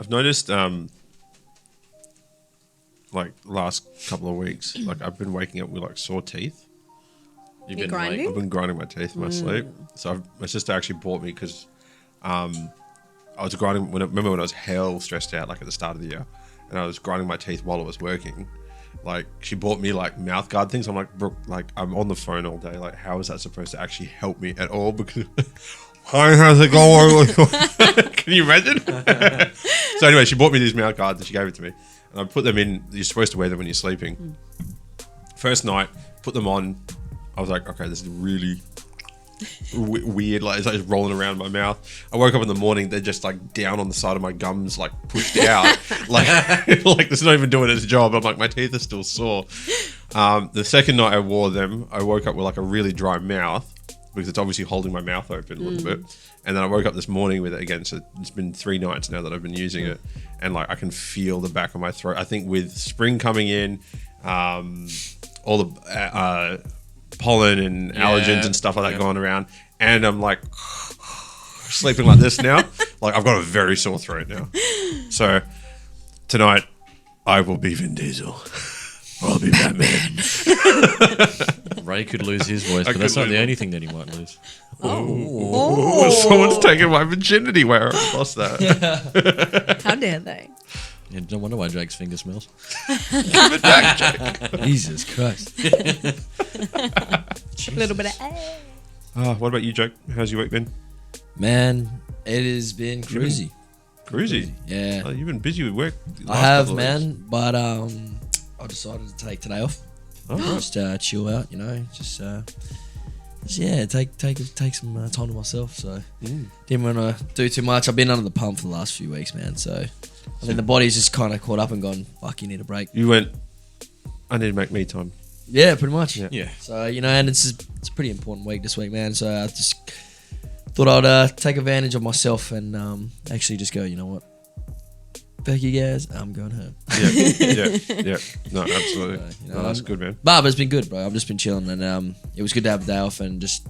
I've noticed, like last couple of weeks, like I've been waking up with like sore teeth. You've been grinding? I've been grinding my teeth in my sleep. So my sister actually bought me because I was grinding remember when I was hell stressed out, like at the start of the year, and I was grinding my teeth while I was working. Like she bought me like mouth guard things. I'm like, Brooke, like I'm on the phone all day. Like, how is that supposed to actually help me at all? Because hi, how's it going? Can you imagine? So anyway, she bought me these mouth guards and she gave it to me, and I put them in. You're supposed to wear them when you're sleeping. First night, put them on. I was like, okay, this is really weird. Like it's like rolling around my mouth. I woke up in the morning, they're just like down on the side of my gums, like pushed out. like it's not even doing its job. I'm like, my teeth are still sore. The second night I wore them, I woke up with like a really dry mouth because it's obviously holding my mouth open a little bit. And then I woke up this morning with it again. So it's been 3 nights now that I've been using it, and like I can feel the back of my throat. I think with spring coming in, all the pollen and allergens and stuff like that going around, and I'm like sleeping like this now. Like I've got a very sore throat now. So tonight I will be Vin Diesel. I'll be Batman. Ray could lose his voice, but that's not the only thing that he might lose. Oh. Someone's taken my virginity where I lost that. How dare they? Yeah, no wonder why Jake's finger smells. Give it back, Jake. Jesus Christ. A little bit of What about you, Jake? How's your week been? Man, it has been crazy. Cruisy. Yeah. Oh, you've been busy with work. I have, man, but I decided to take today off. Oh, Just chill out, you know. Just take some time to myself. So didn't want to do too much. I've been under the pump for the last few weeks, man. So I think the body's just kind of caught up and gone, fuck, you need a break. You went, I need to make me time. Yeah, pretty much. Yeah. So, you know, and it's a pretty important week this week, man. So I just thought I'd take advantage of myself and actually just go, you know what? Fuck you guys, I'm going home. Yeah. No, absolutely. You know, No, that's good, man. But it's been good, bro. I've just been chilling, and it was good to have a day off and just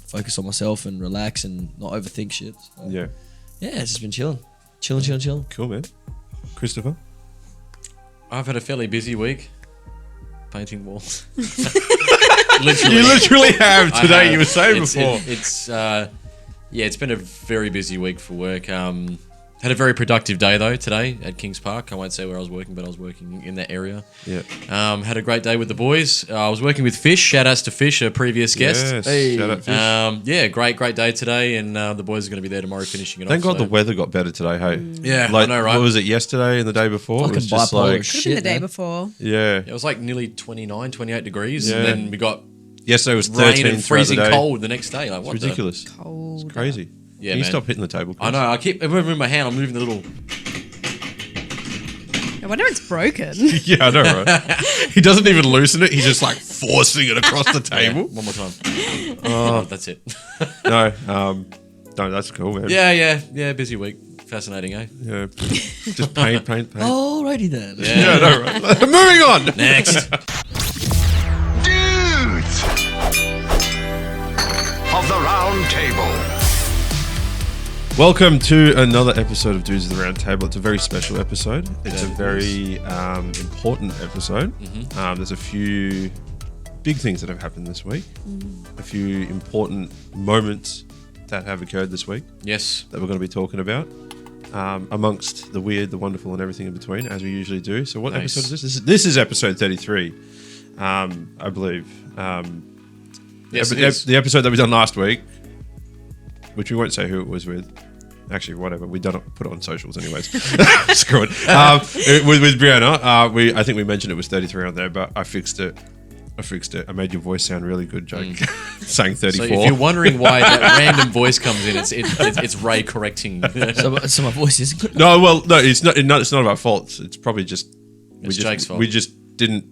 focus on myself and relax and not overthink shit. So, Yeah. it's just been chilling. Chilling. Cool, man. Christopher? I've had a fairly busy week painting walls. You literally have today. You were saying before. It's been a very busy week for work. Had a very productive day though today at Kings Park. I won't say where I was working, but I was working in that area. Yeah. Had a great day with the boys. I was working with Fish. Shout outs to Fish, a previous guest. Yes. Hey. Shout out Fish. Great day today, and the boys are going to be there tomorrow finishing it Thank off. God the weather got better today, hey? Yeah, like, I know, right? What was it, yesterday and the day before? Fucking It was just bipolar like, shit. Could have been the day man. before. yeah. It was like nearly 29, 28 degrees, Yeah. and then we got Yesterday was 13 rain and throughout the freezing day. cold the next day. Like, what It's ridiculous. Cold. It's crazy. Yeah, Can you man. stop hitting the table, please? I know. I keep moving my hand. I'm moving the little. I wonder if it's broken. Yeah, I know, right? He doesn't even loosen it. He's just like forcing it across the table. One more time. Oh, that's it. No, that's cool, man. Yeah. Busy week. Fascinating, eh? Yeah. Just paint. Alrighty then. Yeah, I know, right? Moving on. Next. Dudes of the Round Table. Welcome to another episode of Dudes of the Round Table. It's a very special episode. It's a very important episode. There's a few big things that have happened this week. A few important moments that have occurred this week Yes. that we're going to be talking about. Amongst the weird, the wonderful, and everything in between, as we usually do. So what Nice. episode is this? This is episode 33, I believe. Yes, it is. The episode that we done last week, which we won't say who it was with. Actually, whatever. We done it, put it on socials anyways. Screw it. With Brianna, I think we mentioned it was 33 on there, but I fixed it. I made your voice sound really good, Jake. Saying 34. So if you're wondering why that random voice comes in, it's Ray correcting. So my voice isn't good. No, it's not. It's not about faults. It's probably just Jake's fault. We just didn't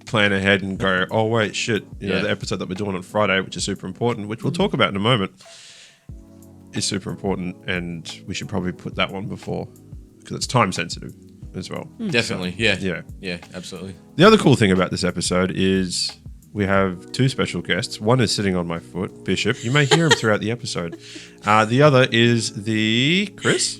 plan ahead and go, oh wait, shit. You know, Yeah. the episode that we're doing on Friday, which is super important, which we'll talk about in a moment, is super important, and we should probably put that one before because it's time sensitive as well. Definitely. Yeah. Yeah. Yeah. Absolutely. The other cool thing about this episode is we have two special guests. One is sitting on my foot, Bishop. You may hear him throughout the episode. The other is the Chris.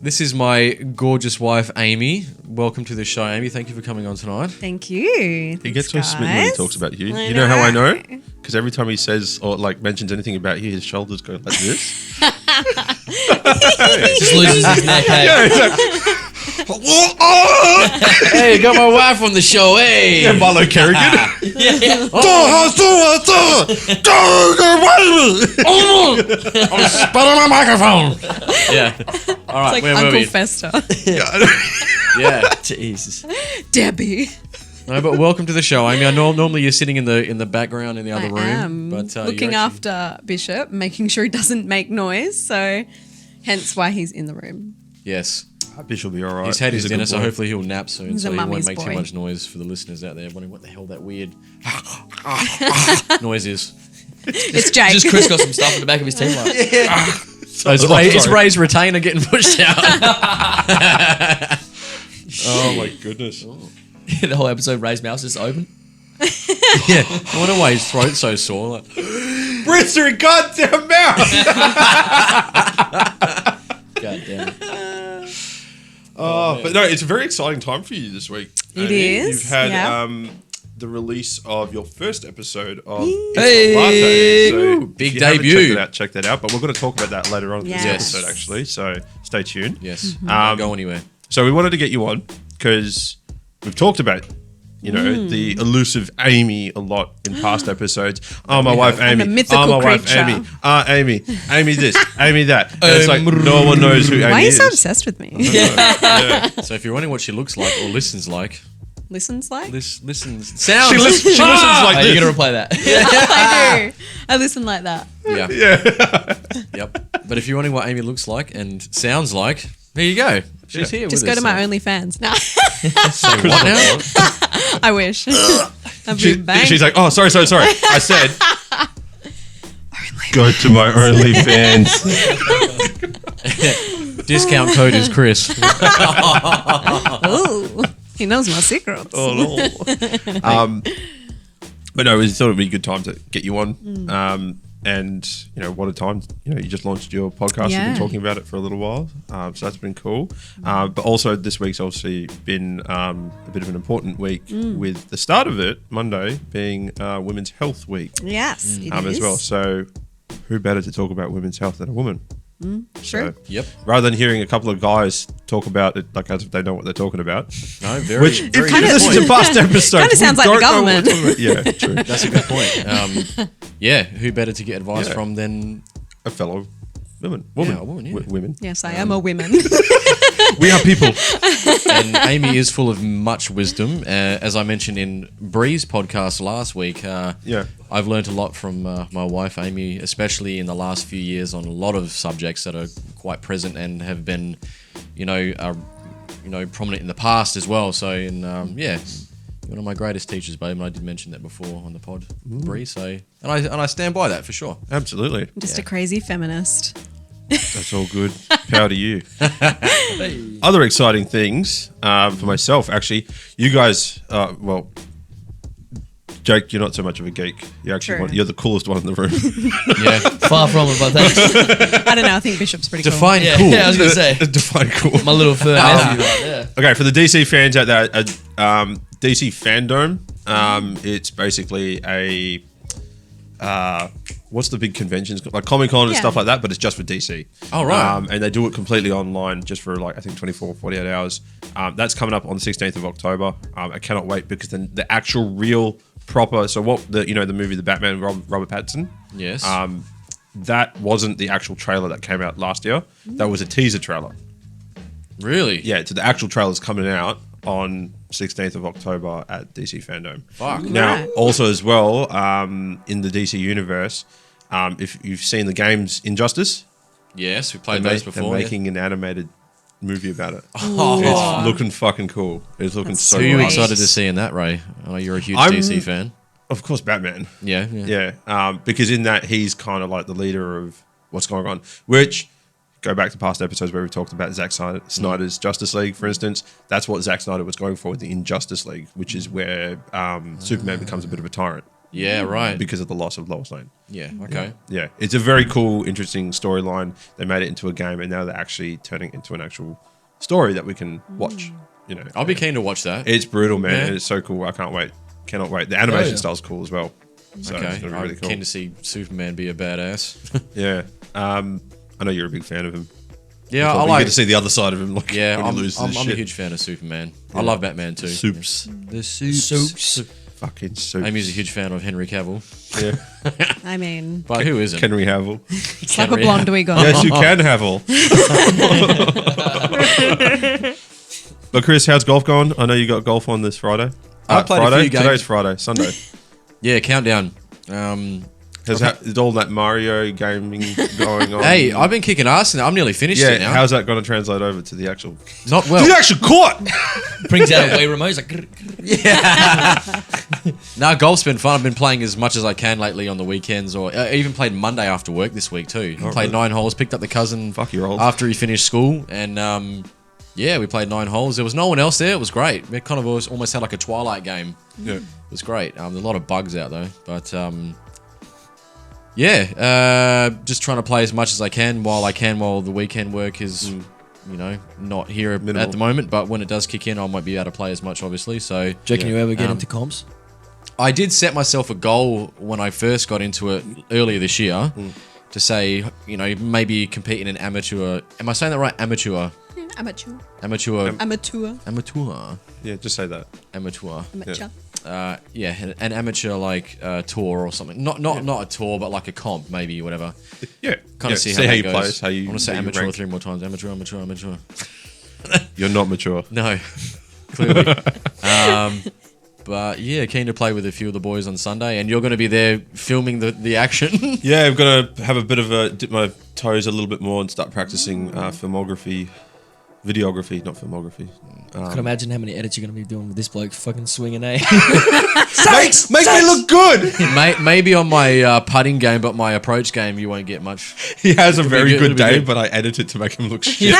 This is my gorgeous wife, Amy. Welcome to the show, Amy. Thank you for coming on tonight. Thank you. He gets so smitten when he talks about you. You know how I know? Because every time he says or like mentions anything about you, his shoulders go like this. Just loses his neck. Hey. Yeah, exactly. Hey, got my wife on the show, hey! Yeah, Milo Kerrigan. I'm spitting my microphone. Yeah. All right, It's like where were Uncle we? Fester. Yeah. Jesus. Debbie. No, but welcome to the show, Amy. I know normally you're sitting in the background in the other I room, am but you're looking actually- after Bishop, making sure he doesn't make noise. So, hence why he's in the room. Yes, Bishop will be all right. he's had his a dinner, good so boy. hopefully he'll nap soon, He's so a he won't mummy's make too boy. much noise for the listeners out there wondering what the hell that weird noise is. It's Jake. Just Chris got some stuff in the back of his teeth. Like, So it's Ray's retainer getting pushed out. Oh my goodness. the whole episode, Ray's mouth is open. Yeah, I wonder why his throat's so sore. Like, Breathe your goddamn mouth. God damn it. Oh, but no, it's a very exciting time for you this week. It Amy. is, You've had yeah. the release of your first episode of Hey. A Latte. So Ooh, big if you haven't debut. Check that out. But we're going to talk about that later on in this Yes. episode, actually. So stay tuned. yes, don't go anywhere. So we wanted to get you on because we've talked about, you know, the elusive Amy a lot in past episodes. Oh, my wife Amy. And the mythical oh, my wife creature. Amy. Amy. Amy this. Amy that. And it's like no one knows who Amy Why are you is. so obsessed with me? Yeah. So if you're wondering what she looks like or listens like, Listens like? listens sounds. She listens like Hey, this. you gotta replay that. I do. I listen like that. Yeah. Yeah. Yep. But if you're wondering what Amy looks like and sounds like, there you go. She's here. Just with go us. to my OnlyFans. No, Say what now? I wish. I've been banged. She's like, oh, sorry. I said, go to my OnlyFans. Discount code is Chris. Ooh, he knows my secrets. Oh, no. But no, we thought it'd be a good time to get you on. And, you know, what a time. You know, you just launched your podcast. Yeah. You've been talking about it for a little while. So that's been cool. But also this week's obviously been a bit of an important week with the start of it, Monday, being Women's Health Week Yes, it as is. well. So who better to talk about women's health than a woman? Sure. So, Yep. rather than hearing a couple of guys talk about it like as if they know what they're talking about. No, very. Which, very if good you listen point. to past episodes, Kinda sounds we like the don't know what government. we're talking about. Yeah, true. That's a good point. Yeah, who better to get advice Yeah. from than A fellow woman. Yeah, a woman, yeah. Women. Yes, I am a woman. We are people. and Amy is full of much wisdom. As I mentioned in Bree's podcast last week, Yeah. I've learned a lot from my wife Amy, especially in the last few years on a lot of subjects that are quite present and have been, prominent in the past as well. So, yeah, one of my greatest teachers, babe, and I did mention that before on the pod, Bree. So, and I stand by that for sure. Absolutely. Just a crazy feminist. That's all good. Power to you. Other exciting things for myself, actually. You guys, Jake, you're not so much of a geek. You're actually True. you're the coolest one in the room. Yeah, Far from it, but thanks. I don't know. I think Bishop's pretty define Yeah, cool. yeah, I was gonna say. Define cool. My little fur nephew right there. Okay, for the DC fans out there, DC Fandom, it's basically a what's the big conventions like Comic-Con and Yeah. stuff like that, but it's just for DC. Oh, right. And they do it completely online just for like I think 24, 48 hours. That's coming up on the 16th of October. I cannot wait because then the actual real proper the movie The Batman Robert Pattinson. Yes. That wasn't the actual trailer that came out last year. That was a teaser trailer. Really? Yeah, so the actual trailer's coming out on 16th of October at DC Fandom. Fuck. Now, Right. also as well, in the DC universe, if you've seen the games Injustice, Yes, we played those they're before. making an animated movie about it. Oh. It's looking fucking cool. It's looking That's so Who are you Great. excited to see in that, Ray? Oh, you're a huge I'm- DC fan. Of course, Batman. Yeah. Yeah, because in that he's kind of like the leader of what's going on. Which, go back to past episodes where we talked about Zack Snyder's Justice League, for instance. That's what Zack Snyder was going for with the Injustice League, which is where Superman becomes a bit of a tyrant. Yeah, right. because of the loss of Lois Lane. Yeah, okay. Yeah, it's a very cool, interesting storyline. They made it into a game, and now they're actually turning it into an actual story that we can watch. You know, I'll be keen to watch that. It's brutal, man, Yeah. and it's so cool. I can't wait. Cannot wait. The animation yeah. style's cool as well. So Okay, it's gonna be really I'm cool. keen to see Superman be a badass. Yeah. I know you're a big fan of him. Yeah, Probably I you like. get to see the other side of him. Like, Yeah, when I'm he loses his a shit. huge fan of Superman. I love Batman too. Soups. The soups. Soups. Fucking soups. Amy's a huge fan of Henry Cavill, Yeah. I mean, but who isn't? Henry Havel. what type of Henry- blonde do we got? Yes, you can Havel. But Chris, how's golf going? I know you got golf on this Friday. I played a Friday? few games. Today's Friday. Sunday. Yeah, countdown. Is all that Mario gaming going on? Hey, I've been kicking ass now. I'm nearly finished it yeah. now. How's that going to translate over to the actual? Not well. To the actual court. Brings out a Wii remote. He's like, grr, grr. No, golf's been fun. I've been playing as much as I can lately on the weekends, or I even played Monday after work this week too. Played 9 holes. Picked up the cousin. Fuck your old. After he finished school, and yeah, we played 9 holes. There was no one else there. It was great. It kind of almost had like a Twilight game. Yeah. It was great. There's a lot of bugs out though, but yeah, just trying to play as much as I can while the weekend work is, you know, not here Minimal. at the moment. But when it does kick in, I might be able to play as much, obviously. So, Do you reckon you ever get Um, into comps? I did set myself a goal when I first got into it earlier this year to say, you know, maybe compete in an amateur. Am I saying that right? Amateur. Yeah, amateur. Amateur. Amateur. Amateur. Yeah, just say that. Amateur. Amateur. Yeah, an amateur like tour or something. Not a tour, but like a comp, maybe whatever. Yeah. Kind yeah. of see how how you that play. goes. How you. I want to say how you amateur rank. 3 more times. Amateur, amateur, amateur. You're not mature. No, clearly. But yeah, keen to play with a few of the boys on Sunday, and you're going to be there filming the action. Yeah, I've got to have a bit of a dip my toes a little bit more and start practicing filmography, videography, not filmography. I can imagine how many edits you're going to be doing with this bloke fucking swinging, eh? Makes me look good. Maybe on my putting game, but my approach game, you won't get much. He has a be very good, good it'll be day, good. but I edit it to make him look shit.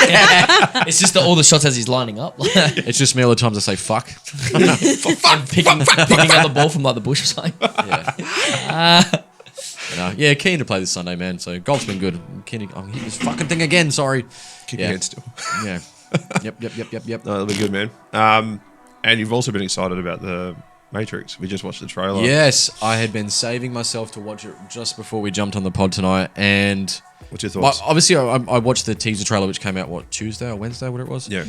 It's just that all the shots as he's lining up. It's just me all the times I say fuck. and picking up the ball from like the bush or something. Yeah, keen to play this Sunday, man. So golf's been good. I'm keen to, I'm hitting this fucking thing again. Sorry. Keep Yeah. your head still. Yeah. Yep. No, that'll be good, man. And you've also been excited about the Matrix. We just watched the trailer. Yes, I had been saving myself to watch it just before we jumped on the pod tonight, and What's your thoughts? obviously I watched the teaser trailer, which came out Tuesday or Wednesday, whatever it was. Yeah.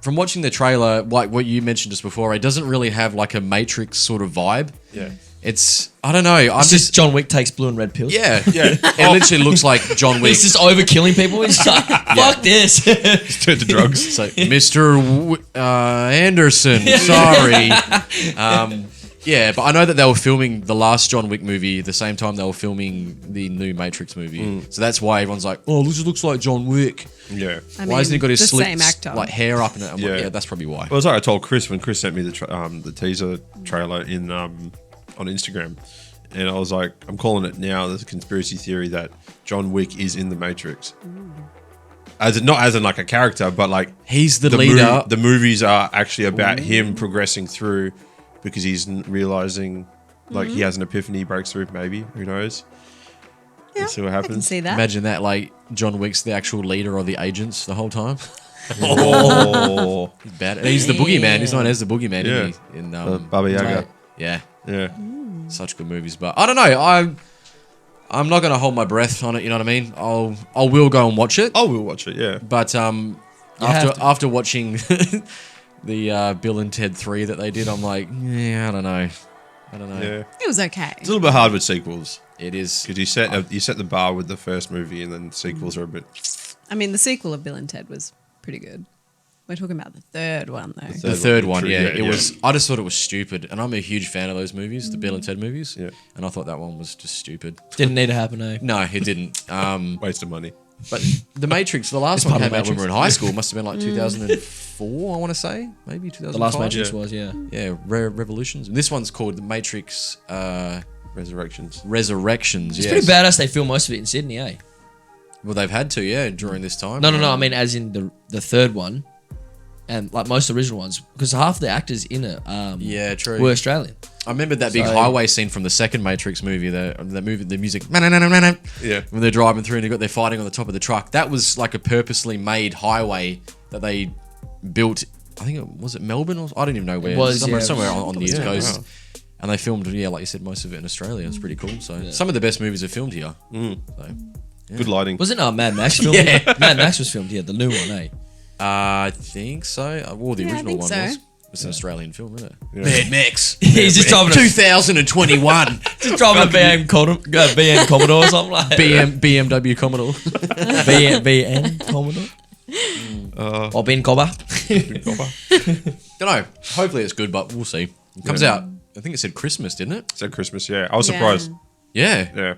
From watching the trailer, like what you mentioned just before, it doesn't really have like a Matrix sort of vibe. Yeah. It's I don't know. I'm It's just John Wick takes blue and red pills. yeah. It literally looks like John Wick. He's just over killing people. He's just like, fuck this. Just turn to drugs. So, Mr. Anderson, sorry. Yeah, but I know that they were filming the last John Wick movie the same time they were filming the new Matrix movie. So that's why everyone's like, oh, this looks like John Wick. Yeah. I Why hasn't he got his the slick same actor? like hair up in it? I'm like, Yeah. yeah, that's probably why. Well, it's like I told Chris when Chris sent me the teaser trailer in on Instagram, and I was like, I'm calling it now. There's a conspiracy theory that John Wick is in the Matrix, not as in like a character, but like He's the leader. The movies are actually about him progressing through because he's realizing, like he has an epiphany, breaks through. Maybe, who knows? Yeah, Let's see what I can happens. see that. Imagine that, like John Wick's the actual leader of the agents the whole time. Oh, He's bad. And he's the boogeyman. He's known as the boogeyman. Yeah. Isn't he? In Baba Yaga. Right. yeah, Yeah. such good movies. But I don't know. I'm not gonna hold my breath on it. You know what I mean? I will go and watch it. Oh, we'll watch it. Yeah. But have to. after watching the Bill and Ted 3 that they did, I'm like, yeah, I don't know. Yeah. It was okay. It's a little bit hard with sequels It is. because you set the bar with the first movie, and then sequels are a bit. I mean, the sequel of Bill and Ted was pretty good. We're talking about the third one, though. The third one, True, yeah, yeah, it yeah. was. I just thought it was stupid, and I'm a huge fan of those movies, the Bill and Ted movies. Yeah. And I thought that one was just stupid. Didn't need to happen, eh? No, it didn't. Waste of money. But The Matrix, the last It's one part came of out when we were in Matrix. high school. Must have been like 2004, I want to say, maybe 2005. The last Matrix Yeah. was, yeah. Yeah, Revolutions. And this one's called The Matrix Resurrections. Resurrections. It's yes. pretty badass they film most of it in Sydney, eh? Well, they've had to, yeah, during this time. No, I mean, as in the third one, and like most original ones, because half the actors in it yeah, true. were Australian. I remember that big So- highway scene from the second Matrix movie. The music. Yeah. When they're driving through and they're fighting on the top of the truck. That was like a purposely made highway that they built. I think it Melbourne or I don't even know where. It was, somewhere yeah. on the East Yeah, Coast. wow. And they filmed, like you said, most of it in Australia. It's pretty cool. So some of the best movies are filmed here. So, Good lighting. Was it Mad Max filmed? Yeah. Mad Max was filmed here, the new one, eh? I think so. Well, the Yeah, I original think one so. was. It's an Australian film, isn't it? Yeah. Mad Max. He's just driving a 2021. just driving a BM Commodore or something like that. BMW Commodore. BM Commodore. Or Ben Cobber. Don't know. Hopefully it's good, but we'll see. It comes out. I think it said Christmas, didn't it? Said Christmas, yeah. I was surprised. Yeah. Yeah.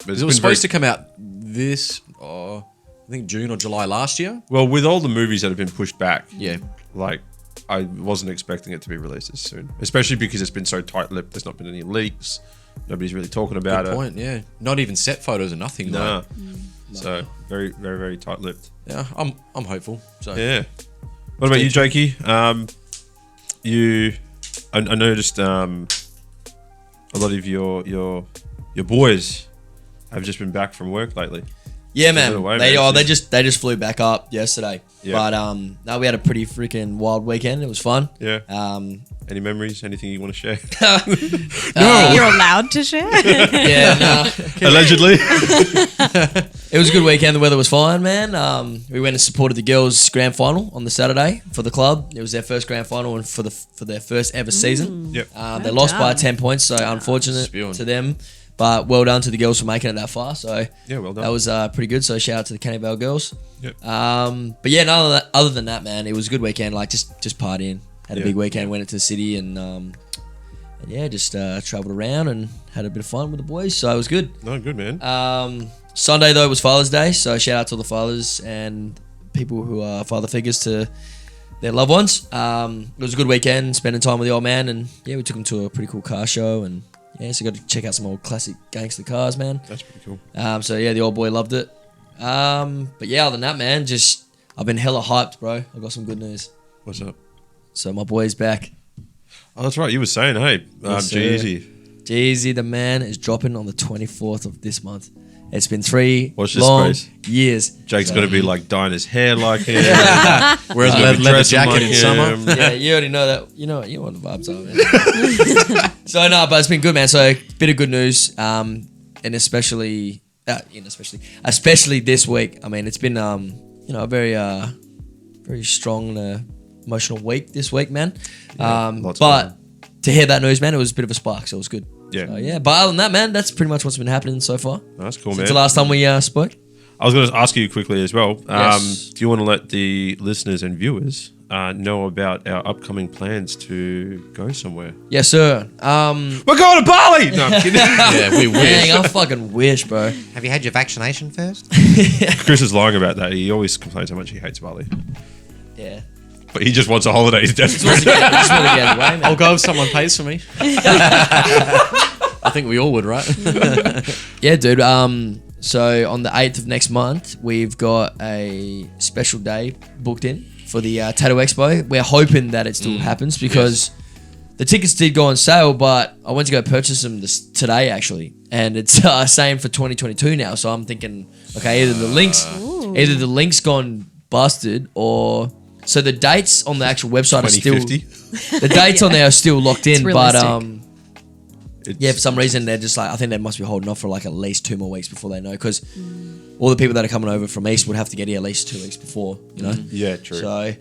But It was supposed to come out this, I think June or July last year. Well, with all the movies that have been pushed back, Yeah. like, I wasn't expecting it to be released as soon. Especially because it's been so tight-lipped. There's not been any leaks. Nobody's really talking about Good it. point. Yeah. Not even set photos or nothing. Nah. Like, So, very, very, very tight-lipped. yeah. I'm hopeful. So Yeah. What about you, Jakey? I noticed a lot of your boys have just been back from work lately. Yeah, Give it man. away, They man. they just flew back up yesterday. Yeah. But no, we had a pretty freaking wild weekend. It was fun. Yeah. Any memories? Anything you want to share? You're allowed to share. Yeah, nah. Allegedly. It was a good weekend. The weather was fine, man. We went and supported the girls' grand final on the Saturday for the club. It was their first grand final and for their first ever season. Yep. They lost by 10 points, so unfortunate Spewing. to them. But well done to the girls for making it that far. So Yeah, well done. that was pretty good. So shout out to the Canning Vale girls. Yep. But yeah, other than that, man, it was a good weekend. Like just partying. Had a Yeah. big weekend. Went into the city and yeah, just travelled around and had a bit of fun with the boys. So it was good. No, good, man. Sunday though was Father's Day, so shout out to all the fathers and people who are father figures to their loved ones. It was a good weekend, spending time with the old man, and yeah, we took him to a pretty cool car show, and yeah, so got to check out some old classic gangster cars, man. That's pretty cool. So yeah, the old boy loved it. But yeah, other than that, man, just I've been hella hyped, bro. I got some good news. What's up? So my boy's back. Oh, that's right. You were saying, hey, Yes, sir. Jeezy. Jeezy, the man, is dropping on the 24th of this month. It's been 3 Watch this long space. years. Jake's So- going to be like dyeing his hair like him. Whereas Gonna be leather dressing jacket like in him. summer. Yeah, you already know that. You know what the vibes are, man. So no, but it's been good, man. So bit of good news, and especially this week. I mean, it's been a very strong emotional week this week, man. lots But going to hear that news, man, it was a bit of a spark, so it was good. Yeah. So, yeah. But other than that, man, that's pretty much what's been happening so far. That's cool, Since man. the last time we spoke. I was going to ask you quickly as well. Yes. Do you want to let the listeners and viewers know about our upcoming plans to go somewhere? Yes, sir. We're going to Bali! No, I'm kidding. Yeah, we wish. Dang, I fucking wish, bro. Have you had your vaccination first? Chris is lying about that. He always complains how much he hates Bali. Yeah. But he just wants a holiday. He's desperate. Just want to get away, man. I'll go if someone pays for me. I think we all would, right? Yeah, dude. So on the 8th of next month, we've got a special day booked in for the Tattoo Expo. We're hoping that it still happens because the tickets did go on sale, but I went to go purchase them today actually, and it's same for 2022 now. So I'm thinking, okay, either the link's gone busted, or so the dates on the actual website are still 2050. the dates on there are still locked in, but realistic. yeah, for some reason they're just like, I think they must be holding off for like at least 2 more weeks before they know, because all the people that are coming over from East would have to get here at least 2 weeks before, you know. Yeah, true. So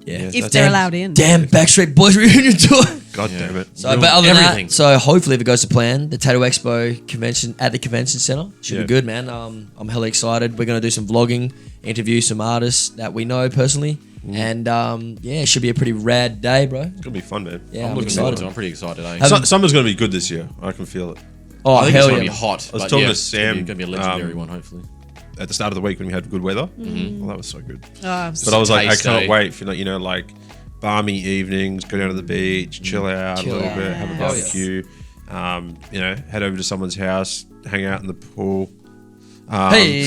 yeah, If they're allowed in. Damn Backstreet Boys reunion tour. God damn it. So, but other than everything. that, so hopefully if it goes to plan, the Tattoo Expo convention at the convention center should Yeah. be good, man. I'm hella excited. We're gonna do some vlogging, interview some artists that we know personally, and yeah, it should be a pretty rad day, bro. It's going to be fun, man. Yeah, I'm Looking forward excited. to it. I'm pretty excited. Eh? Summer's going to be good this year. I can feel it. Oh, I think hell it's going yeah. to be hot. I was but talking yeah, to it's Sam, going to be a legendary one, hopefully. At the start of the week when we had good weather. Well, that was so good. Oh, But I was like, I taste, can't eh? wait for, you know, like balmy evenings, go down to the beach, chill out Chill a little out. bit, have a Hell yes. barbecue, you know, head over to someone's house, hang out in the pool. Hey,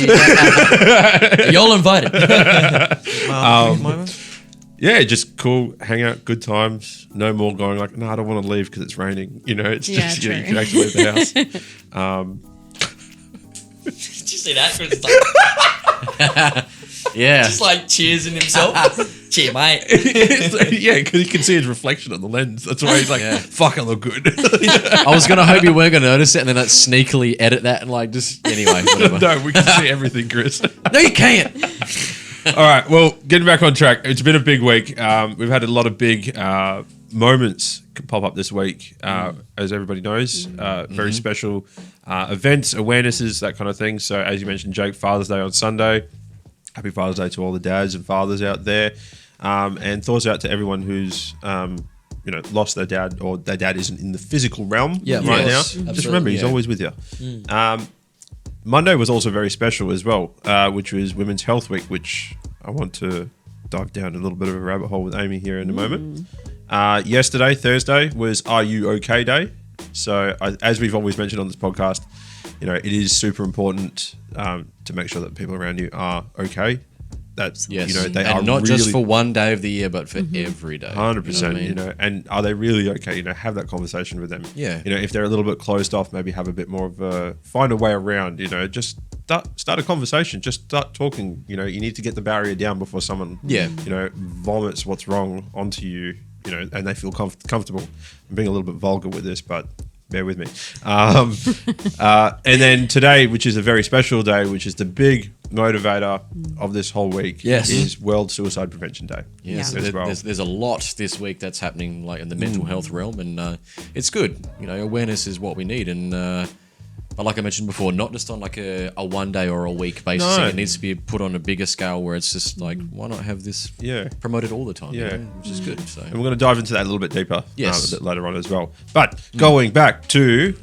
y'all invited. Yeah, Yeah, just cool, hang out, good times. No more going like, no, I don't want to leave because it's raining. You know, it's Yeah, just you true. can actually leave the house. Did you see that? It's like, Yeah. just like cheers in himself. Cheer, mate. Yeah, because you can see his reflection on the lens. That's why he's like, Yeah. fuck, I look good. I was gonna hope you weren't gonna notice it, and then like sneakily edit that and like just anyway. Whatever. No, we can see everything, Chris. No, you can't. All right, well, getting back on track. It's been a big week. We've had a lot of big moments pop up this week, as everybody knows. Very special events, awarenesses, that kind of thing. So, as you mentioned, Jake, Father's Day on Sunday. Happy Father's Day to all the dads and fathers out there. And thoughts out to everyone who's lost their dad, or their dad isn't in the physical realm Yeah, right yes, now. absolutely, Just remember, he's yeah. always with you. Monday was also very special as well, which was Women's Health Week, which I want to dive down a little bit of a rabbit hole with Amy here in a moment. Yesterday, Thursday, was Are You OK Day. So, as we've always mentioned on this podcast, it is super important to make sure that people around you are okay. That's Yes. they and are not really, just for one day of the year, but for every day. 100%. And are they really okay? Have that conversation with them. Yeah. If they're a little bit closed off, maybe have a bit more of find a way around. Just start a conversation. Just start talking. You need to get the barrier down before someone vomits what's wrong onto you. And they feel comfortable. I'm being a little bit vulgar with this, but bear with me. And then today, which is a very special day, which is the big motivator of this whole week, Yes. is World Suicide Prevention Day. Yes, Yeah. as well. there's a lot this week that's happening, like in the mental health realm, and it's good. Awareness is what we need, and but like I mentioned before, not just on like a 1 day or a week basis. No. It needs to be put on a bigger scale where it's just like, why not have this promoted all the time? Yeah. Which is good. So And we're going to dive into that a little bit deeper Yes. a bit later on as well. But going back to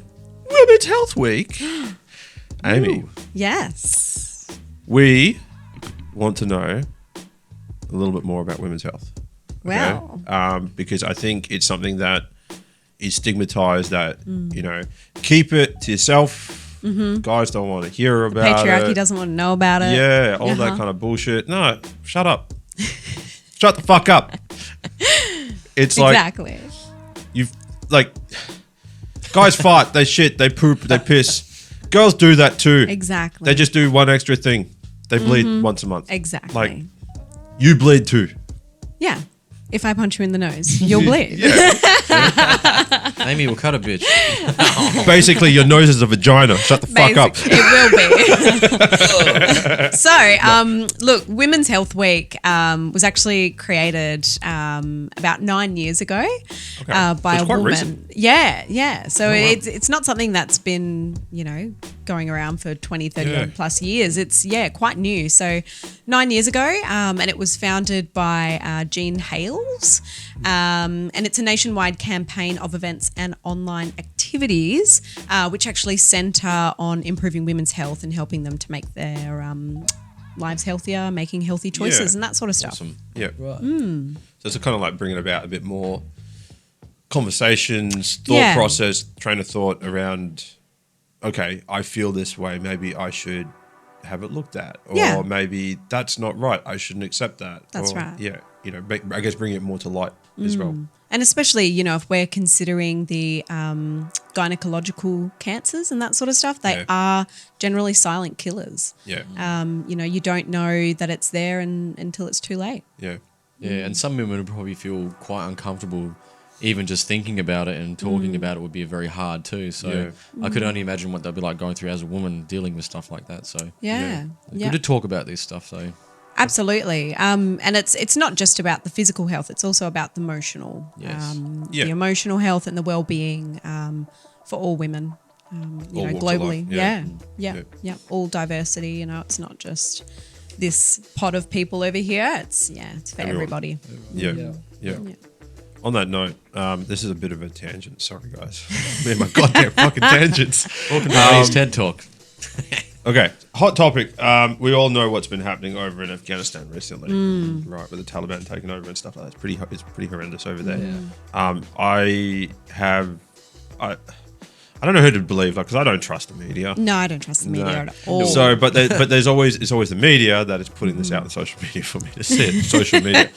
Women's Health Week, Amy, Yes. we want to know a little bit more about women's health. Wow. Because I think it's something that is stigmatized, that, keep it to yourself. Guys don't want to hear about Patriarchy it. doesn't want to know about it. Yeah, all that kind of bullshit. No, shut up. Shut the fuck up. It's like, Exactly. guys fart, they shit, they poop, they piss. Girls do that too. Exactly. They just do one extra thing. They bleed once a month. Exactly. Like, you bleed too. Yeah. If I punch you in the nose, you'll bleed. Amy will cut a bitch. Basically, your nose is a vagina. Shut the fuck up. It will be. So, look, Women's Health Week was actually created about 9 years ago by So it's a quite woman. recent. Yeah. So it's not something that's been, going around for 20, 30 odd plus years. It's, quite new. So 9 years ago, and it was founded by Jean Hales. And it's a nationwide campaign of events and online activities, which actually centre on improving women's health and helping them to make their lives healthier, making healthy choices and that sort of stuff. Awesome. Yeah. Right. So it's kind of like bringing about a bit more conversations, thought process, train of thought around, okay, I feel this way. Maybe I should have it looked at. Or maybe that's not right. I shouldn't accept that. That's or, right. Yeah. I guess bring it more to light as well. And especially, if we're considering the gynecological cancers and that sort of stuff, they are generally silent killers. Yeah. You don't know that it's there until it's too late. Yeah. Yeah, and some women would probably feel quite uncomfortable even just thinking about it, and talking about it would be very hard too. So I could only imagine what they'd be like going through as a woman dealing with stuff like that. So Yeah. good to talk about this stuff. So Absolutely. And it's not just about the physical health, it's also about the emotional. Yes. The emotional health and the well-being for all women, All walks of globally. life, Yeah. All diversity, it's not just this pot of people over here. It's for Everyone. everybody. Yeah. On that note, this is a bit of a tangent. Sorry, guys. Man, my goddamn fucking tangents. welcome to Amy's TED Talk. Okay, hot topic. We all know what's been happening over in Afghanistan recently, right? With the Taliban taking over and stuff like that. It's pretty horrendous over there. I I don't know who to believe, like, because I don't trust the media. No, I don't trust the media No. at all. So, but there's always the media that is putting this out on social media for me to see. Social media.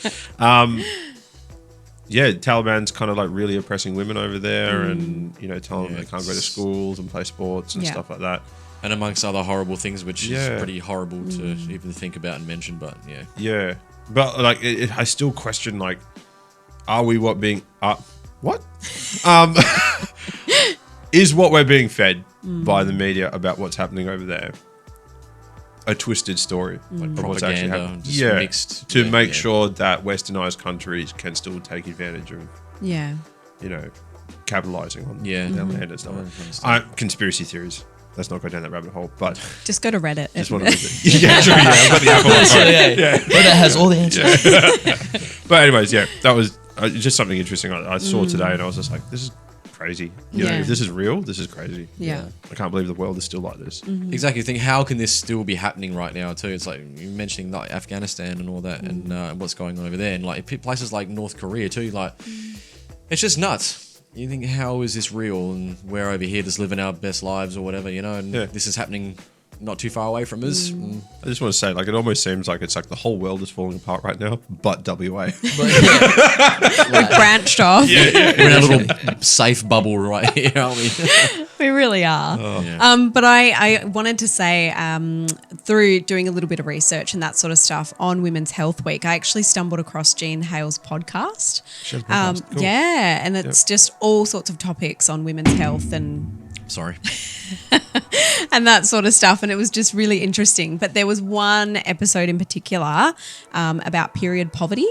Yeah, Taliban's kind of like really oppressing women over there, and telling them they can't go to schools and play sports and stuff like that. And amongst other horrible things, which Yeah. is pretty horrible to even think about and mention, but yeah. Yeah, but like I still question, like, are we what? Is what we're being fed by the media about what's happening over there a twisted story of what's actually Propaganda, happening? just Yeah, mixed. to Yeah, make yeah. sure that westernized countries can still take advantage of, yeah. capitalizing on Yeah. their land and stuff. Conspiracy theories. Let's not go down that rabbit hole. But Just go to Reddit. just want to yeah, true. Yeah, I've got the Apple one. Yeah. Reddit has all the answers. But anyways, yeah, that was just something interesting I saw today, and I was just like, this is crazy. Yeah. If this is real, this is crazy. Yeah. I can't believe the world is still like this. Exactly. Think, how can this still be happening right now too? It's like you're mentioning like Afghanistan and all that, and what's going on over there, and like places like North Korea too. Like, it's just nuts. You think, how is this real? And we're over here just living our best lives or whatever, and this is happening not too far away from us. I just want to say, like, it almost seems like it's like the whole world is falling apart right now, but WA. We've branched off. We're in a little safe bubble right here, aren't we? We really are. But I wanted to say, through doing a little bit of research and that sort of stuff on Women's Health Week, I actually stumbled across Jean Hale's podcast. Cool. Yeah, and it's just all sorts of topics on women's health and Sorry. and that sort of stuff, and it was just really interesting. But there was one episode in particular about period poverty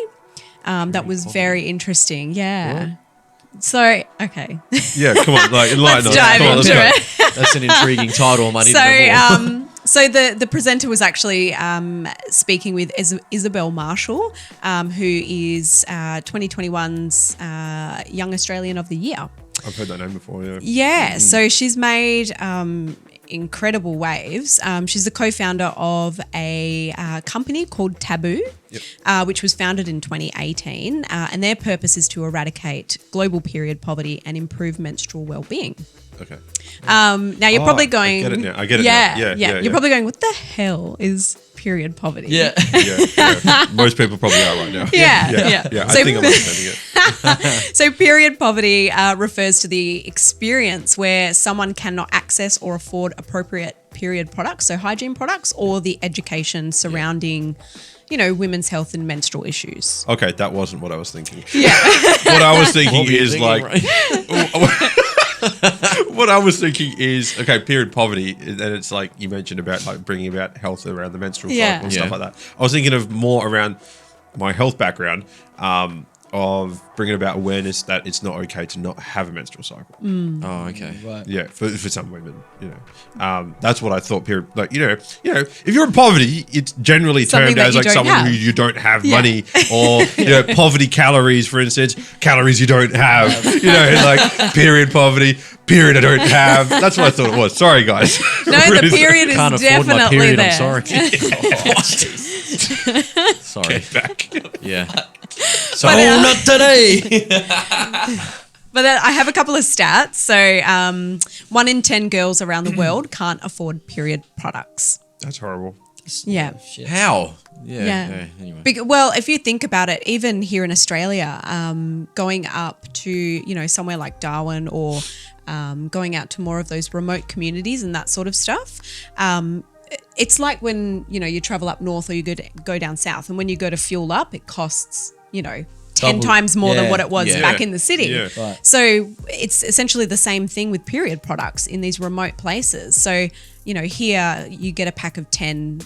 that was very interesting. Yeah. So, okay. Yeah, come on, like, enlighten us. Let's dive Come on, let's into go. it. That's an intriguing title. I need to know more. So the presenter was actually speaking with Isabel Marshall, who is 2021's Young Australian of the Year. I've heard that name before, yeah. Yeah, so she's made incredible waves. She's the co-founder of a company called Taboo, which was founded in 2018, and their purpose is to eradicate global period poverty and improve menstrual well-being. Okay. Now you're probably going. I get it now. I get it yeah, now. Yeah. You're probably going, what the hell is period poverty? Yeah. Yeah. Most people probably are right now. Yeah. Yeah, So- I think I'm understanding it. So period poverty refers to the experience where someone cannot access or afford appropriate period products, so hygiene products, or the education surrounding, women's health and menstrual issues. Okay, that wasn't what I was thinking. Yeah. What I was thinking What were you is thinking, like, right? what I was thinking is, okay, period poverty, and it's like you mentioned about like bringing about health around the menstrual cycle and stuff Yeah. like that. I was thinking of more around my health background, of bringing about awareness that it's not okay to not have a menstrual cycle. Oh, okay. Right. Yeah, for some women, that's what I thought. Period, like if you're in poverty, it's generally Something termed that as you like don't someone have. who you don't have Yeah. money, or poverty calories, for instance, calories you don't have. Like period poverty, period I don't have. That's what I thought it was. Sorry, guys. No, the period is Can't afford my definitely period. there. I'm sorry. Sorry. Back. Yeah. So not today. But I have a couple of stats. So 1 in 10 girls around the world can't afford period products. That's horrible. Yeah. Shit. How? Yeah. Yeah. Anyway. Well, if you think about it, even here in Australia, going up to, somewhere like Darwin or going out to more of those remote communities and that sort of stuff, it's like when, you travel up north or you go down south, and when you go to fuel up, it costs, 10 Double. times more than Yeah. what it was Yeah. back in the city. Yeah. Right. So it's essentially the same thing with period products in these remote places. So, here you get a pack of 10,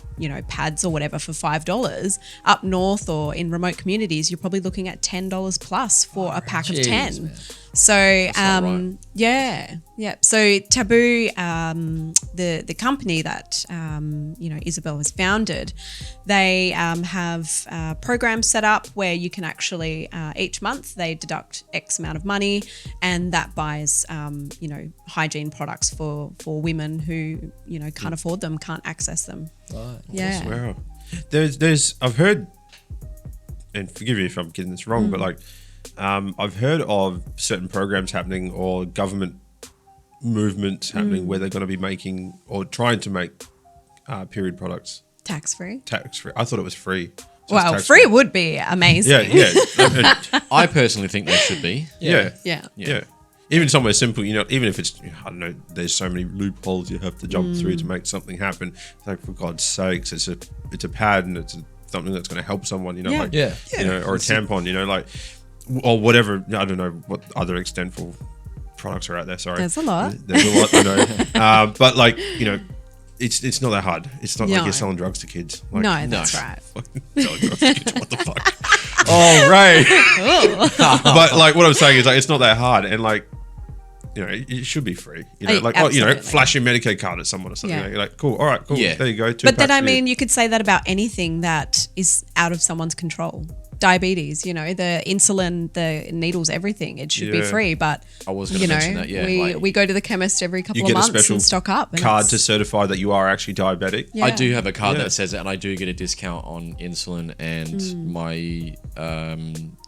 pads or whatever for $5. Up north or in remote communities, you're probably looking at $10 plus for a pack of Jeez, 10. man. So, not right. yeah. So Taboo, the company that, Isabel has founded, they have programs set up where you can actually, each month they deduct X amount of money, and that buys, hygiene products for women who, can't afford them, can't access them. Right. Yeah. Wow. There's I've heard, and forgive me if I'm getting this wrong, but like I've heard of certain programs happening or government movement happening where they're going to be making or trying to make period products Tax free. tax free. I thought it was free. Just Well, tax-free. free would be amazing. Yeah, yeah, I personally think they should be. yeah, Yeah. Even somewhere simple, even if it's, I don't know, there's so many loopholes you have to jump through to make something happen. It's like, for God's sakes, it's a pad and it's something that's going to help someone, Yeah. like, Yeah. or a tampon, like, or whatever. I don't know what other extentful products are out there. Sorry, There's a lot. There's a lot, I know. But like, it's not that hard. It's not like No. you're selling drugs to kids. Like, No, that's right. selling drugs to kids. What the fuck? Oh, right. But like, what I'm saying is, like, it's not that hard, and like, it should be free. Like, Absolutely. flash your Medicaid card at someone or something. Yeah. You're like, cool, all right, cool. Yeah. There you go. But then, I mean, you could say that about anything that is out of someone's control. Diabetes, the insulin, the needles, everything. It should be Yeah. free. But, I was gonna mention that, yeah, we go to the chemist every couple you of get a months special and stock up. And card it's- to certify that you are actually diabetic. Yeah. I do have a card Yeah. that says it, and I do get a discount on insulin and my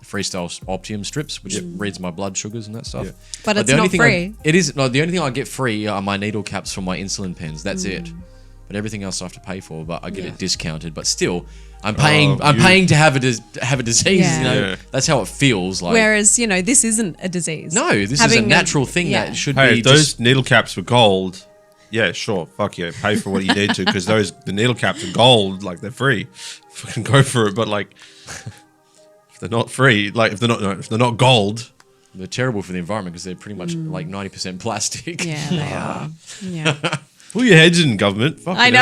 Freestyle Optium strips, which reads my blood sugars and that stuff. Yeah. But it's the only not thing free. it is no. The only thing I get free are my needle caps for my insulin pens. That's it. But everything else I have to pay for. But I get Yeah. it discounted. But still, I'm paying. I'm you- paying to have a disease. Yeah. Yeah. That's how it feels like. Whereas, this isn't a disease. no, this is a Having natural thing yeah. that should Hey, be if those just. needle caps were gold, yeah, sure, fuck yeah, pay for what you need to, because the needle caps are gold, like, they're free. Fucking go for it. But like, if they're not free, like, if they're not gold, They're terrible for the environment because they're pretty much like 90% plastic. Yeah, they are. Yeah. pull your heads in, government. Fuck I it know.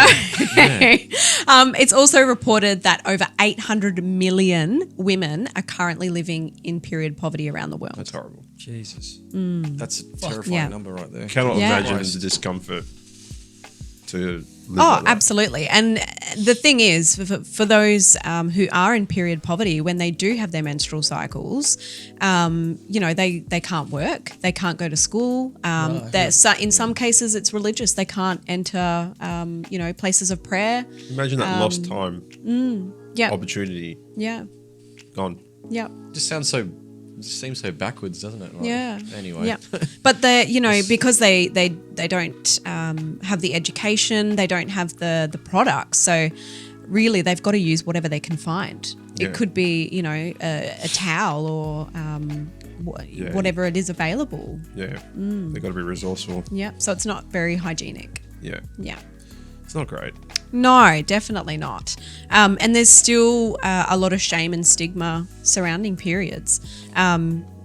out. It's also reported that over 800 million women are currently living in period poverty around the world. That's horrible. Jesus. That's a terrifying Yeah. number right there. Cannot Yeah. imagine the discomfort to live Oh, like that. absolutely. And the thing is, for those who are in period poverty, when they do have their menstrual cycles, they can't work, they can't go to school. In some cases, it's religious. They can't enter, places of prayer. Imagine that lost time, Yeah, opportunity, yeah, gone. yeah. It just seems so backwards, doesn't it? Like, Yeah. Anyway. Yeah. But because they don't have the education, they don't have the products. So really, they've got to use whatever they can find. Yeah. It could be, a towel or whatever it is available. Yeah, they've got to be resourceful. Yeah. So it's not very hygienic. Yeah, Yeah. it's not great. No, definitely not. And there's still a lot of shame and stigma surrounding periods.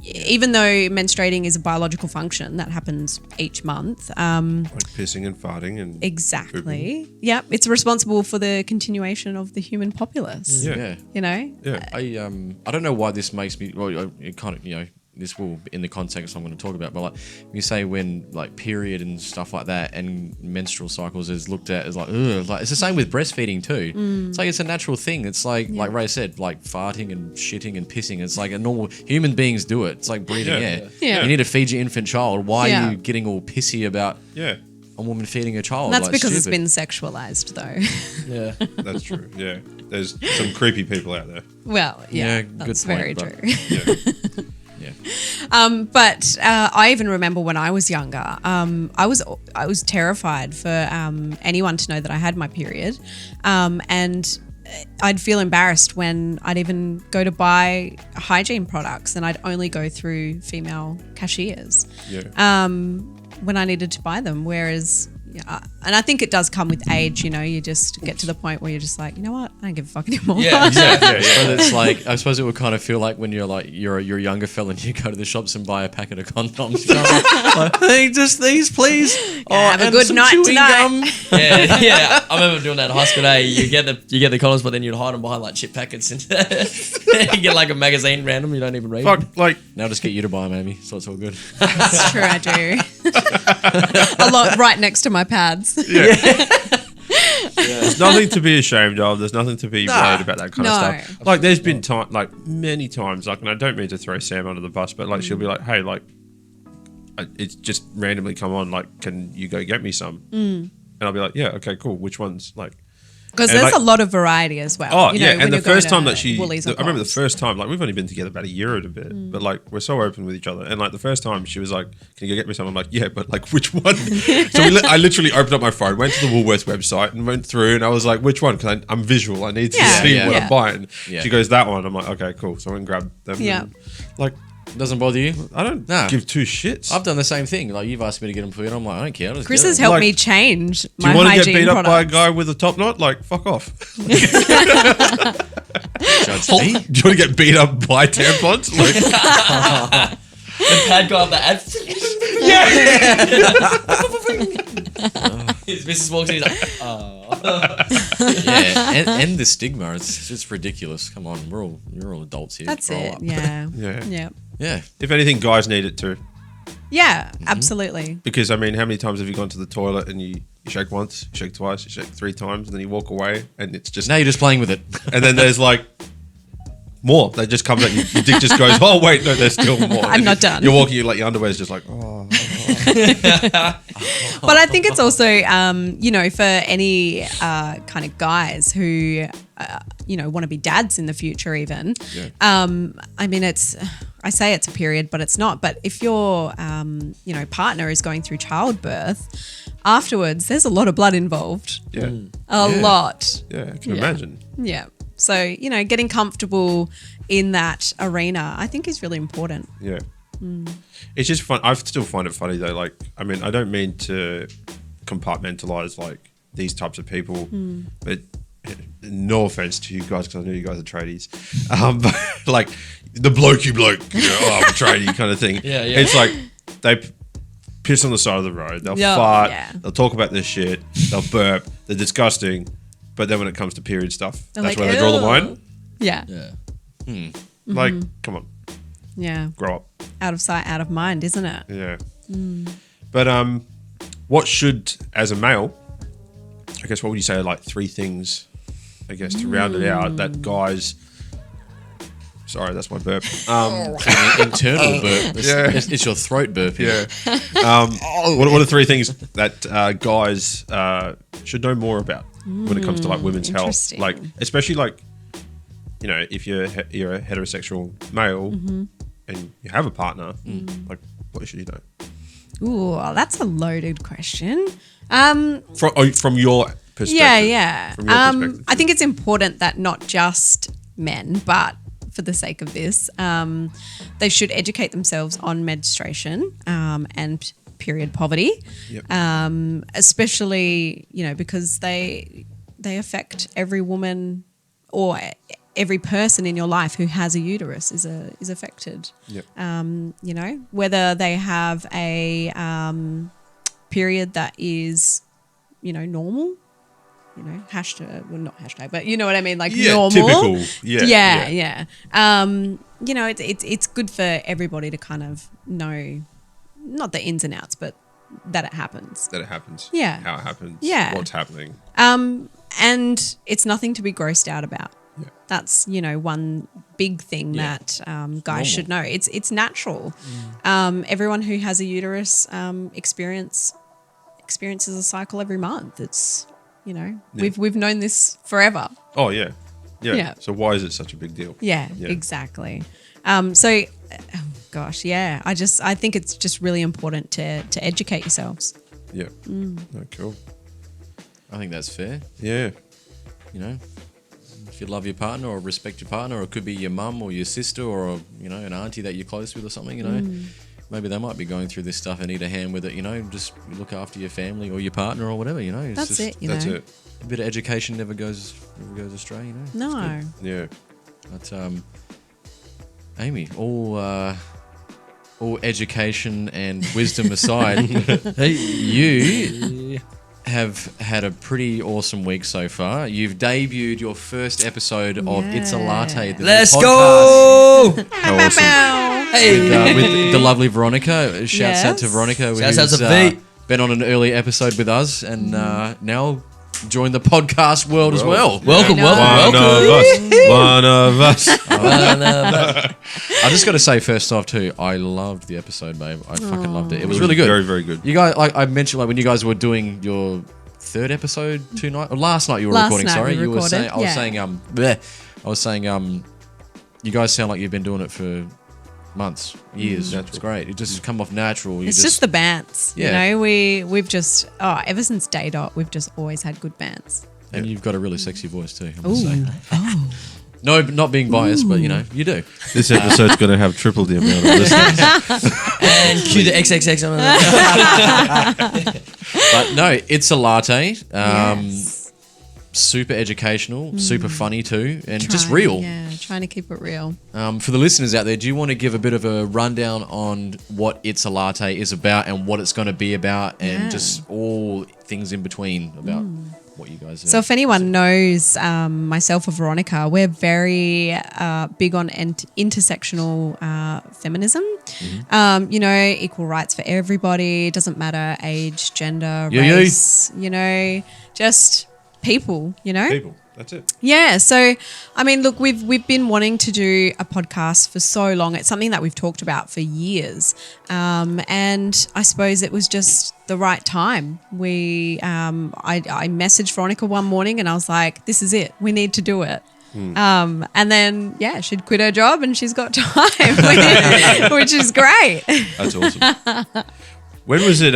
Even though menstruating is a biological function that happens each month. Like pissing and farting and Exactly. Yep. It's responsible for the continuation of the human populace. Yeah. Yeah. Yeah. I don't know why this makes me. Well, it kind of this will in the context I'm going to talk about, but like you say when like period and stuff like that and menstrual cycles is looked at as like ugh, like it's the same with breastfeeding too. It's like it's a natural thing. It's like Ray said, like farting and shitting and pissing. It's like a normal human beings do it. It's like breathing Yeah. air. Yeah. You need to feed your infant child. Why Yeah. are you getting all pissy about Yeah, a woman feeding a child? And that's Like, because it's stupid. been sexualized, though. Yeah. that's true. Yeah, there's some creepy people out there. Well, Yeah, yeah, good that's point, very but- true. Yeah, But I even remember when I was younger, I was terrified for anyone to know that I had my period, and I'd feel embarrassed when I'd even go to buy hygiene products, and I'd only go through female cashiers yeah. when I needed to buy them. Whereas, and I think it does come with age. You just get to the point where you're just like, you know what, I don't give a fuck anymore. Yeah. But it's like I suppose it would kind of feel like when you're a younger fella and you go to the shops and buy a packet of condoms. You know, like, hey, just these, please. Have a and good some night chewing tonight. gum. Yeah. I remember doing that in high school. You get the condoms, but then you'd hide them behind like chip packets, and you get like a magazine random. You don't even read. Fuck, like, Now just get you to buy them, Amy. So it's all good. That's true, I do. A lot right next to my pads. there's nothing to be ashamed of. There's nothing to be worried about that kind No. of stuff. Like, there's been many times, like, and I don't mean to throw Sam under the bus, but like, she'll be like, hey, like, it's just randomly come on, like, can you go get me some? And I'll be like, yeah, okay, cool. Which ones? Like, Because And, there's like- a lot of variety as well. Oh you know, yeah, when and the you're going first time to that she, Woolies or I remember the Coles. first time, like we've only been together about a year and a bit, but like we're so open with each other. And like the first time she was like, "Can you get me something?" I'm like, "Yeah, but like which one?" I literally opened up my phone, went to the Woolworths website, and went through, and I was like, "Which one?" Because I'm visual, I need to Yeah, see yeah. what Yeah. I'm buying. Yeah. She goes, "That one." I'm like, "Okay, cool." So I went and grabbed them. Yeah. and, like Doesn't bother you? I don't Nah. give two shits. I've done the same thing. Like you've asked me to get them for you, and I'm like, I don't care. I'll just Chris get has them. helped Like, me change Do my you want to hygiene get beat up by a products. guy with a top knot? Like, fuck off. Judge me. Do you want to get beat up by tampons? Like, The pad guy of the ad. His missus walks in, he's like, Yeah, and the stigma. It's just ridiculous. Come on, we're all adults here. That's Grow it. up. Yeah. yeah. Yeah. Yeah. If anything, guys need it too. Yeah, absolutely. Because I mean, how many times have you gone to the toilet and you shake once, you shake twice, you shake 3 times, and then you walk away, and it's just, Now you're just playing with it. and then there's like more. They just comes out. Your dick just goes. Oh wait, no, there's still more. I'm not done. You're walking, like your underwear's just like, oh. But I think it's also, you know, for any kind of guys who, you know, want to be dads in the future, even. Yeah. I mean, I say it's a period, but it's not. But if your, you know, partner is going through childbirth, afterwards, there's a lot of blood involved. Yeah, A lot. yeah. I can Yeah. imagine. Yeah. So, you know, getting comfortable in that arena, I think is really important. Yeah. It's just fun. I still find it funny though. Like, I mean, I don't mean to compartmentalize like these types of people, but no offense to you guys because I know you guys are tradies. But like the blokey bloke, you know, oh, I'm a tradie kind of thing. Yeah, yeah. It's like they piss on the side of the road. They'll Yeah, fart. yeah. They'll talk about this shit. They'll burp. They're disgusting. But then when it comes to period stuff, They're that's like, where they draw the "Ew." line. Yeah. yeah. Like, come on, Yeah. grow up. Out of sight, out of mind, isn't it? Yeah. But what should, as a male, I guess, what would you say are like 3 things, I guess, to round it out that guys. Sorry, that's my burp. Internal burp. Yeah. It's your throat burp. Yeah. What are 3 things that guys should know more about when it comes to like women's health? Interesting. Like, especially like, you know, if you're a heterosexual male and you have a partner, like, what should you know? Ooh, that's a loaded question. From your perspective. Yeah. From your perspective. I think it's important that not just men, but for the sake of this, they should educate themselves on menstruation and period poverty, Yep. especially, you know, because they affect every woman or every person in your life who has a uterus is affected. Yep. You know, whether they have a period that is, you know, normal, you know, hashtag, well, not hashtag, but you know what I mean, like Yeah, normal. typical. Yeah, Yeah. You know, it's good for everybody to kind of know, not the ins and outs, but that it happens. That it happens. Yeah. How it happens. Yeah. What's happening. And it's nothing to be grossed out about. Yeah. That's, you know, one big thing Yeah. that guys should know. It's natural. Everyone who has a uterus experiences a cycle every month. It's, you know, we've known this forever. Oh, yeah. Yeah. Yeah. So why is it such a big deal? Yeah, Yeah. exactly. So, gosh, yeah, I think it's just really important to educate yourselves. Yeah. Oh, cool. I think that's fair. Yeah. You know, if you love your partner or respect your partner, or it could be your mum or your sister or, you know, an auntie that you're close with or something, you know, maybe they might be going through this stuff and need a hand with it, you know, just look after your family or your partner or whatever, you know. It's That's just it, you That's know. it. A bit of education never goes astray, you know. No. Yeah. But Amy, all education and wisdom aside, you have had a pretty awesome week so far. You've debuted your first episode of It's a Latte. The Let's podcast go! How awesome. Hey! with the lovely Veronica. Shouts out to Yes. Veronica. Shouts out who's, to Pete. been on an early episode with us and now joined the podcast world as well. Welcome, know. One of us. I just got to say first off too, I loved the episode, babe. I fucking loved it. It was really good. Very, very good. You guys, like I mentioned, like when you guys were doing your third episode tonight or last night you were Last recording. night Sorry, we you were recorded, saying. I was yeah. saying. You guys sound like you've been doing it for months, years. It's great. It just come off natural. It's just the bands. Yeah. You know, we've just ever since day dot, we've just always had good bands. and you've got a really sexy voice too. I must say. No, not being biased, but you know, you do. This episode's going to have triple the amount of listeners. And cue the XXX on it. But no, it's a latte. Yes. Super educational, super funny too, and just Trying- real. Yeah, trying to keep it real. For the listeners out there, do you want to give a bit of a rundown on what It's a Latte is about and what it's going to be about and Yeah. just all things in between about what you guys are? So if anyone knows myself or Veronica, we're very big on intersectional feminism. You know, equal rights for everybody. Doesn't matter age, gender, Yeah, race. You know, just people. You know. People, that's it. Yeah. So, I mean, look, we've been wanting to do a podcast for so long. It's something that we've talked about for years, and I suppose it was just the right time. I messaged Veronica one morning and I was like, "This is it. We need to do it." And then she'd quit her job and she's got time, which is great. That's awesome. When was it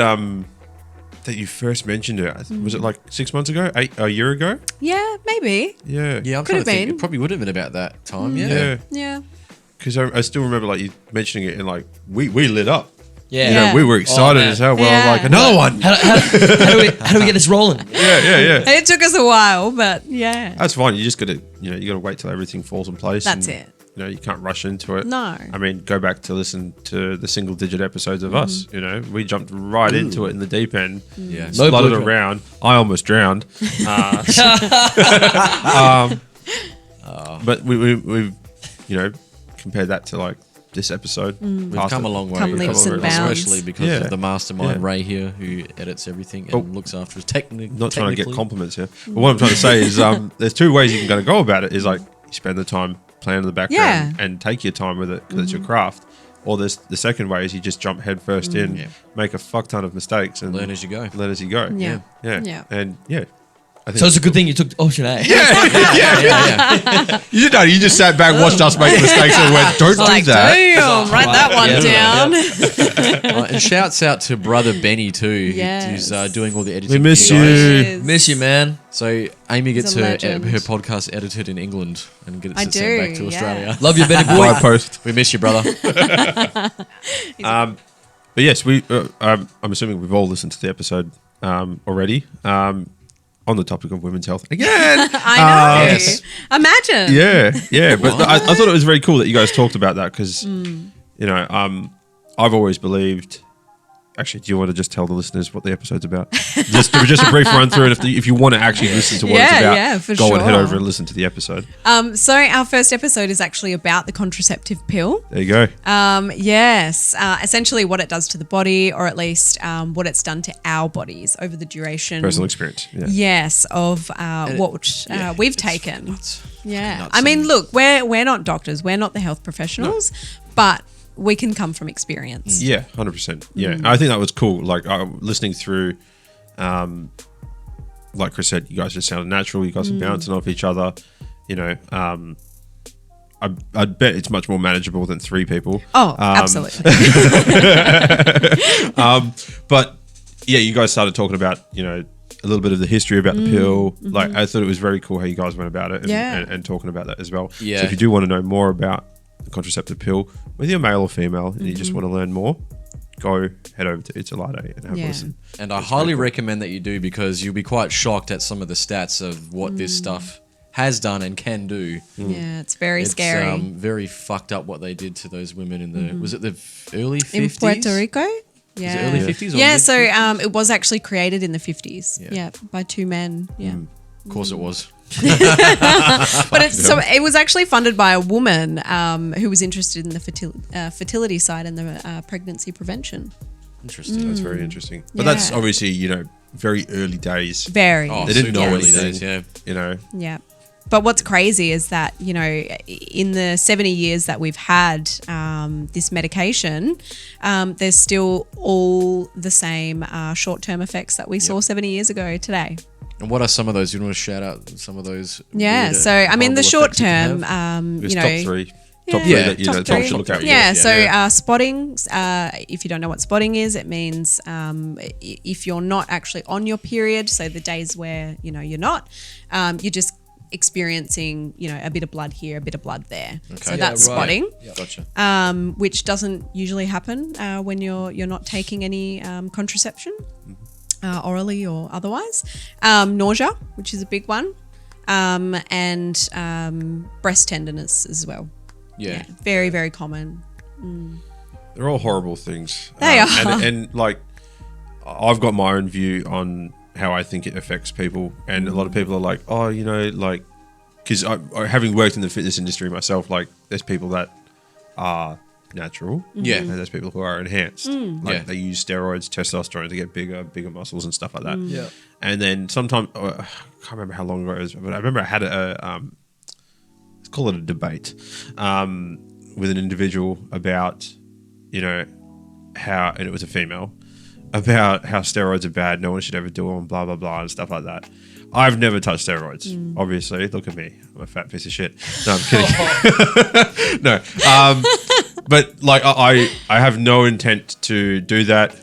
that you first mentioned it? Was it like 6 months ago? A year ago? Yeah, maybe. Yeah. yeah, I'm Could trying have to think. been. It probably would have been about that time. Yeah. Yeah. Because I still remember like you mentioning it and like we lit up. Yeah. You know, Yeah. we were excited man. as hell. Well, Yeah. like another one. How do we get this rolling? Yeah. It took us a while, but yeah. That's fine. You just got to, you got to wait till everything falls in place. That's and, it. You can't rush into it. No. I mean, go back to listen to the single digit episodes of us. We jumped right into it in the deep end. Yeah. No Flooded blueprint. around. I almost drowned. But we've compared that to like this episode. We've come a long way, Come leaps and bounds. especially because Yeah. of the mastermind Yeah. Ray here, who edits everything and Oh. looks after his technique. Not trying to get compliments here. But what I'm trying to say is there's two ways you can go about it. Is like you spend the time playing in the background and take your time with it because it's your craft. Or there's the second way is you just jump head first in, Yeah. make a fuck ton of mistakes and Learn as you go. Learn as you go. Yeah. Yeah. And I think So it's a good thing you took option A. Yeah. You did. You just sat back, watched us make mistakes, and went, "Don't do Like, that." damn, write that one Yeah. down. And shouts out to brother Benny too, Yes. who's doing all the editing. We miss for guys. you. Yes. Miss you, man. So Amy gets He's a her legend. podcast edited in England and gets I it do, sent back to yeah. Australia. Love you, Benny By boy. post. We miss you, brother. But yes, we. I'm assuming we've all listened to the episode already. On the topic of women's health again. I know. Yes. Imagine. Yeah. But I thought it was very cool that you guys talked about that because, I've always believed. Actually, do you want to just tell the listeners what the episode's about? just a brief run through, and if you want to actually listen to what it's about, Yeah, for go and head sure. over and listen to the episode. So our first episode is actually about the contraceptive pill. There you go. Yes. Essentially what it does to the body, or at least what it's done to our bodies over the duration. Personal experience. Yeah. Yes, of what we've it's taken. nuts. Yeah. Nuts I mean, and- look, we're not doctors. We're not the health professionals, but we can come from experience. Yeah, 100%. Yeah, I think that was cool. Like listening through, like Chris said, you guys just sounded natural. You guys are bouncing off each other. I bet it's much more manageable than three people. Oh, absolutely. But yeah, you guys started talking about a little bit of the history about the pill. Like I thought it was very cool how you guys went about it and talking about that as well. Yeah. So if you do want to know more about the contraceptive pill, whether you're male or female, and you just want to learn more, go head over to It's a Latte and have a Yeah. listen. And I highly recommend that you do because you'll be quite shocked at some of the stats of what this stuff has done and can do. Yeah, it's very It's scary. very fucked up what they did to those women in the was it the early 50s? In Puerto Rico? Was Yeah. it early 50s or Yeah, mid- so it was actually created in the 50s. Yeah. Yeah, by two men. Yeah. Of course it was. But it was actually funded by a woman who was interested in the fertility side and the pregnancy prevention. Interesting. That's very interesting. But that's Yeah. obviously, very early days. Very. Oh, They didn't super know early anything. days, yeah. Yeah. But what's crazy is that, in the 70 years that we've had this medication, there's still all the same short-term effects that we saw 70 years ago today. And what are some of those? You want to shout out some of those? Yeah. weird, So, I mean, the horrible short effects it can term, have? It's you know, top three. Top Yeah, three that you top know, top three. should look at. Yeah, so Yeah. spotting, if you don't know what spotting is, it means if you're not actually on your period, so the days where, you know, you're not, you're just experiencing, you know, a bit of blood here, a bit of blood there. So Yeah, that's right. spotting, Gotcha. which doesn't usually happen when you're not taking any contraception, orally or otherwise. Nausea, which is a big one, and breast tenderness as well. Yeah. Very, very common. They're all horrible things. They are. And like, I've got my own view on how I think it affects people, and a lot of people are like, oh, you know, like, because having worked in the fitness industry myself, like, there's people that are natural, Yeah. and there's people who are enhanced. Like, Yeah. they use steroids, testosterone to get bigger muscles and stuff like that. Yeah. And then sometimes I can't remember how long ago it was, but I remember I had let's call it a debate with an individual about, you know, how, and it was a female, about how steroids are bad, no one should ever do them, blah blah blah, and stuff like that. I've never touched steroids. Obviously, look at me, I'm a fat piece of shit. No, I'm kidding. No, but like I have no intent to do that.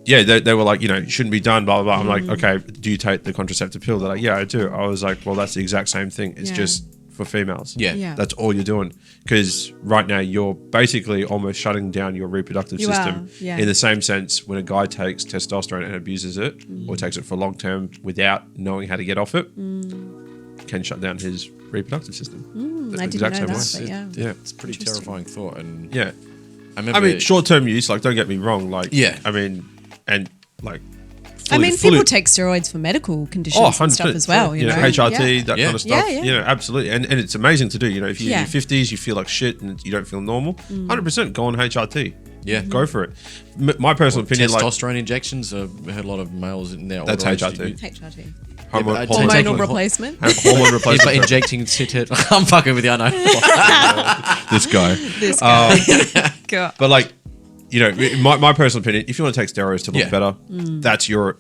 Yeah, they were like, you know, it shouldn't be done, blah blah blah. I'm like, okay, do you take the contraceptive pill? They're like, yeah, I do. I was like, well, that's the exact same thing. It's Yeah. just for females. Yeah. Yeah. That's all you're doing, because right now you're basically almost shutting down your reproductive You system. are, yeah. In the same sense, when a guy takes testosterone and abuses it, or takes it for long term without knowing how to get off it, can shut down his reproductive system. The I didn't exact know same that, way. but yeah. Yeah. It's a pretty terrifying thought. And Yeah. I remember. I mean, short-term use, like, don't get me wrong, like, Yeah. I mean, and like, I mean, fully- people take steroids for medical conditions and stuff as well. You know, HRT, Yeah. that Yeah. kind of stuff. Yeah, yeah. You know, absolutely, and it's amazing to do. You know, if you're Yeah. in your 50s, you feel like shit, and you don't feel normal. 100% go on HRT. Yeah. Go for it. My personal opinion, like, testosterone injections. I heard a lot of males in their That's older age HRT. use- HRT. hormone, but hormone, Hormonal taking- replacement. hormone Yeah, but replacement. injecting sit. I'm fucking with you. I know. This guy. This guy. God. But like, you know, my personal opinion, if you want to take steroids to look Yeah. better, that's your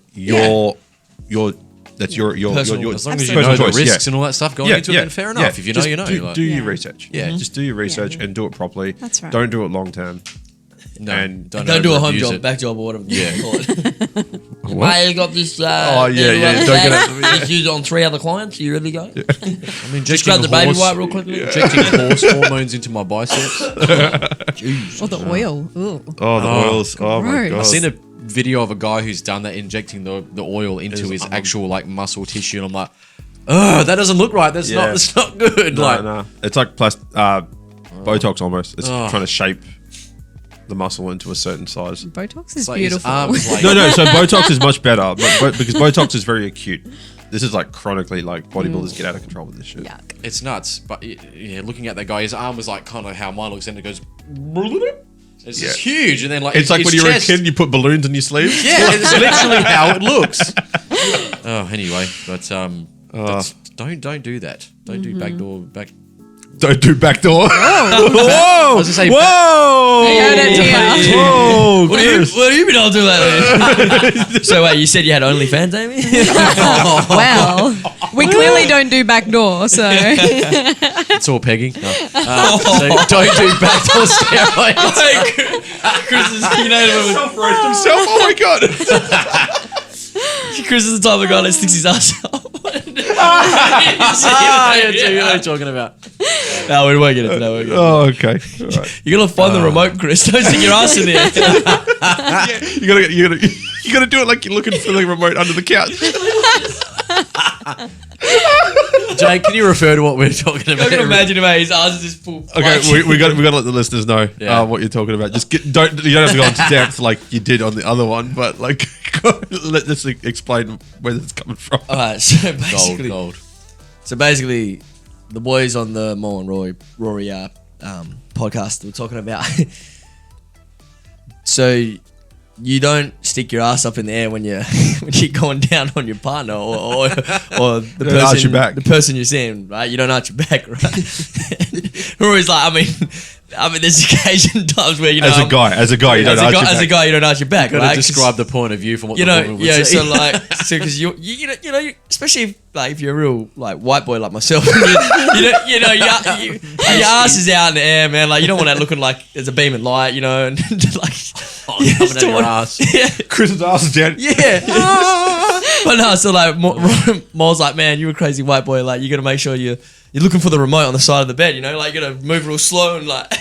that's your Personal- As long as you personal know the choice, risks and all that stuff going into it, then fair enough. If you know, Just you know. Do, like- do your Yeah. research. Yeah. Just do your research and do it properly. That's right. Don't do it long term. no, and Don't do a home overabuse job, it. back job, or whatever Yeah. you call it. I got this. Oh, yeah, yeah, don't get it. Just use it on 3 other clients. You really go? I'm injecting Just grab the baby horse- wipe real quickly. Injecting horse hormones into my biceps. Or the oil. Ooh. Oh, the oils. Oh my gross. god. I've seen a video of a guy who's done that, injecting the oil into his actual like muscle tissue, and I'm like, oh, that doesn't look right. That's Yeah. that's not good. No, like, no. It's like Botox almost. It's trying to shape the muscle into a certain size. Botox is it's like his beautiful. arm is like, No. So Botox is much better, but because Botox is very acute. This is like chronically, like, bodybuilders get out of control with this shit. Yuck. it's nuts. But yeah, looking at that guy, his arm was like kind of how mine looks, and it goes. It's just huge, and then like It's like his when you were a chest- kid and you put balloons in your sleeves. Yeah, it's literally how it looks. Oh, anyway, but don't do that. Don't do back. Don't do backdoor. I Whoa! was gonna say Whoa! Heard it, dear. Whoa! What have you been able to do lately? So wait, you said you had OnlyFans, Amy? Well, we clearly don't do backdoor, so It's all pegging. No. So don't do backdoor steroids. Chris is, you know, Self-roast himself. Oh my god! Chris is the type of guy that sticks his ass up. Ah, yeah, so you know what I'm talking about. No, we won't get into that. We won't get into Oh, okay. All right. that. You gotta find the remote, Chris. Don't stick your ass in there. You gotta do it like you're looking for the remote under the couch. Jay, can you refer to what we're talking I about? can imagine him, his ass is just full. Okay, we got to let the listeners know Yeah. what you're talking about. Just you don't have to go into depth like you did on the other one, but like let's explain where this is coming from. Alright, so basically, Gold. so basically, the boys on the Mo and Rory podcast were talking about. So you don't stick your ass up in the air when you're going down on your partner or the don't arch your back. person you're seeing, right? You don't arch your back, right? Rory's like, I mean, I mean, there's occasion times where, you know, As a guy, you don't arch your as a back. guy, you don't arch your back, Got right? to 'Cause, describe the point of view from what you the know, woman would yeah. say. So like, because especially if, like, if you're a real like white boy like myself, your ass is out in the air, man. Like, you don't want that looking like there's a beam of light, you know, and like coming out of your ass. Yeah, Chris's ass is down. yeah. But no, so like, Mole's like, man, you're a crazy white boy. Like, you got to make sure you're looking for the remote on the side of the bed, you know, like you gotta move real slow and like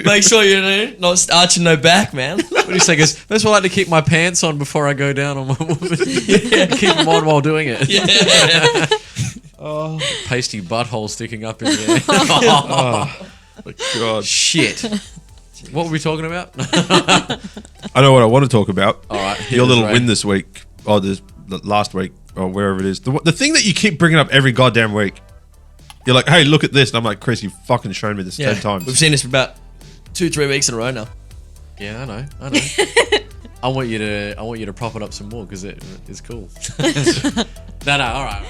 make sure you're not arching no back, man. What do you say? Goes, that's why I like to keep my pants on before I go down on my woman. Keep them on while doing it. Yeah. Pasty butthole sticking up in there. God. Shit. What were we talking about? I know what I want to talk about. All right, Your little Ray. win this week, or this last week, or wherever it is. The thing that you keep bringing up every goddamn week. You're like, hey, look at this. And I'm like, Chris, you've fucking shown me this 10 times. We've seen this for about 2-3 weeks in a row now. Yeah, I know. I want you to prop it up some more because it's cool. No, all right.